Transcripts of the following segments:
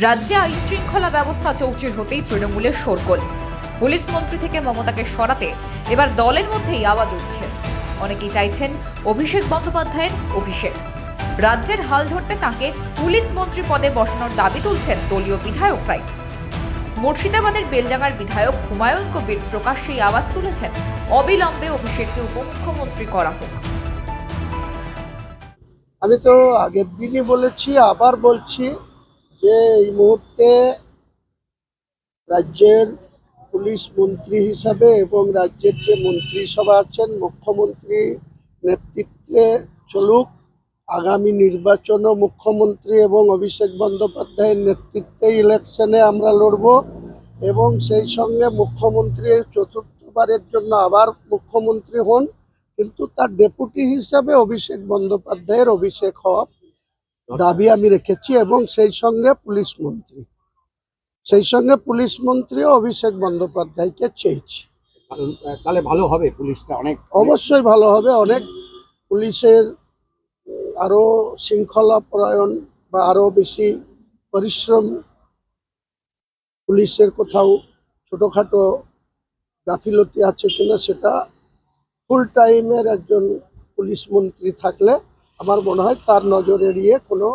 রাজ্যে আইন শৃঙ্খলা ব্যবস্থা চৌচির হতেই তৃণমূলের শোরগোল। পুলিশ মন্ত্রী থেকে মমতাকে সরাতে এবার দলের মধ্যেই আওয়াজ উঠছে। অনেকেই চাইছেন অভিষেক বন্দ্যোপাধ্যায়ের অভিষেক। রাজ্যের হাল ধরতে তাকে পুলিশ মন্ত্রী পদে বসানোর দাবি তুলছেন দলীয় বিধায়করাই। মুর্শিদাবাদের বেলডাঙ্গার বিধায়ক হুমায়ুন কবির প্রকাশ্যেই আওয়াজ তুলেছেন, অবিলম্বে অভিষেককে উপমুখ্যমন্ত্রী করা হোক। আমি তো আগের দিনই বলেছি, আবার বলছি যে এই মুহূর্তে রাজ্যের পুলিশ মন্ত্রী হিসাবে এবং রাজ্যের যে মন্ত্রিসভা আছেন মুখ্যমন্ত্রী নেতৃত্বে চলুক। আগামী নির্বাচনও মুখ্যমন্ত্রী এবং অভিষেক বন্দ্যোপাধ্যায়ের নেতৃত্বে ইলেকশনে আমরা লড়ব এবং সেই সঙ্গে মুখ্যমন্ত্রী চতুর্থবারের জন্য আবার মুখ্যমন্ত্রী হন, কিন্তু তার ডেপুটি হিসাবে অভিষেক বন্দ্যোপাধ্যায়ের অভিষেক হওয়ার দাবি আমি রেখেছি এবং সেই সঙ্গে পুলিশ মন্ত্রীও অভিষেক বন্দ্যোপাধ্যায়কে চেয়েছি। তাহলে ভালো হবে, পুলিশটা অবশ্যই ভালো হবে। অনেক পুলিশের আরো শৃঙ্খলা পরায়ণ বা আরো বেশি পরিশ্রম, পুলিশের কোথাও ছোটখাটো গাফিলতি আছে কিনা সেটা ফুল টাইমের একজন পুলিশ মন্ত্রী থাকলে আমার মনে হয় তার নজর এড়িয়ে কোনো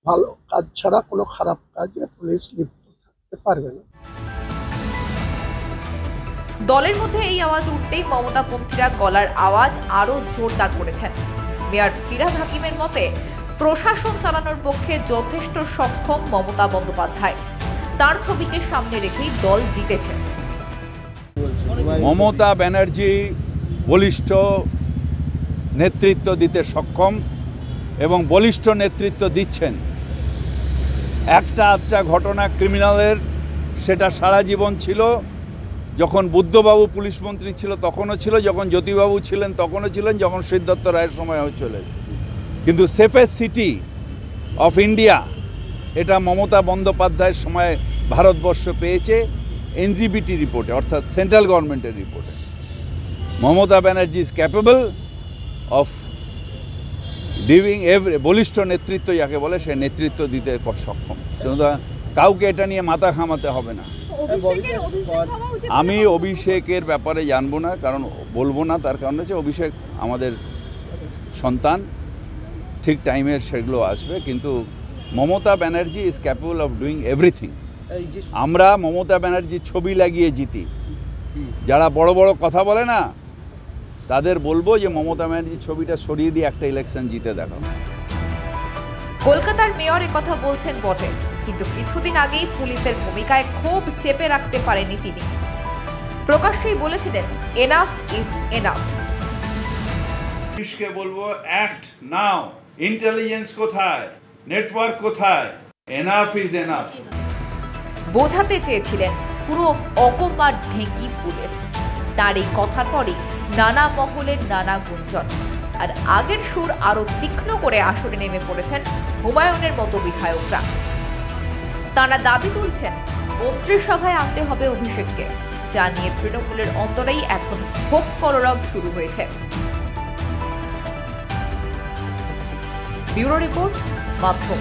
ভালো কাজ ছাড়া কোনো খারাপ কাজে পুলিশ লিপ্ত থাকতে পারবে না। দলের মধ্যে এই আওয়াজ উঠতেই মমতাপন্থীরা গলার আওয়াজ আরো জোরদার করেছেন। মেয়র ফিরহাদ হাকিমের মতে প্রশাসন চালানোর পক্ষে যথেষ্ট সক্ষম মমতা বন্দ্যোপাধ্যায়। তার ছবিকে সামনে রেখেই দল জিতেছে। মমতা ব্যানার্জি বলিষ্ঠ নেতৃত্ব দিতে সক্ষম এবং বলিষ্ঠ নেতৃত্ব দিচ্ছেন। একটা ঘটনা ক্রিমিনালের, সেটা সারা জীবন ছিল। যখন বুদ্ধবাবু পুলিশ মন্ত্রী ছিল তখনও ছিল, যখন জ্যোতিবাবু ছিলেন তখনও ছিলেন, যখন সিদ্ধার্থ রায়ের সময় চলে। কিন্তু সেফেস্ট সিটি অফ ইন্ডিয়া এটা মমতা বন্দ্যোপাধ্যায়ের সময় ভারতবর্ষ পেয়েছে এনজিবিটি রিপোর্টে, অর্থাৎ সেন্ট্রাল গভর্নমেন্টের রিপোর্টে। Mamata Banerjee is capable of diving বলিষ্ঠ নেতৃত্ব যাকে বলে, সে নেতৃত্ব দিতে সক্ষম। সুতরাং কাউকে এটা নিয়ে মাথা ঘামাতে হবে না। আমি অভিষেকের ব্যাপারে জানবো না, কারণ বলবো না, তার কারণ হচ্ছে অভিষেক আমাদের সন্তান, ঠিক টাইমের সেগুলো আসবে। কিন্তু Mamata Banerjee is capable of doing everything. আমরা মমতা ব্যানার্জির ছবি লাগিয়ে জিতি। যারা বড় বড় কথা বলে না, তাদের বলবো যে মমতা ব্যানার্জির ছবিটা সরিয়ে দিয়ে একটা ইলেকশন জিতে দেখাও। কলকাতার মেয়র কথা বলছেন বটে, কিন্তু কিছুদিন আগেই পুলিশের ভূমিকায় ক্ষোভ চেপে রাখতে পারেনি তিনি। প্রকাশ্যেই বলেছিলেন, এনাফ ইজ এনাফ। পুলিশকে বলবো, অ্যাক্ট নাও। ইন্টেলিজেন্স কোথায়, নেটওয়ার্ক কোথায়? Enough is enough. বোঝাতে চেয়েছিলেন পুরো অকম্মার ঢেঁকি পুলিশ। তার এই কথার পরই নানা মহলের নানা গুঞ্জন। আর আগের সুর আরো তীক্ষ্ণ করে আসরে নেমে পড়েছেন হুমায়ুনের মতো বিধায়করা। তারা দাবি তুলছেন মন্ত্রিসভায় আনতে হবে অভিষেককে, যা নিয়ে তৃণমূলের অন্তরেই এখন ক্ষোভ কলরব শুরু হয়েছে। ব্যুরো রিপোর্ট, মাধ্যম।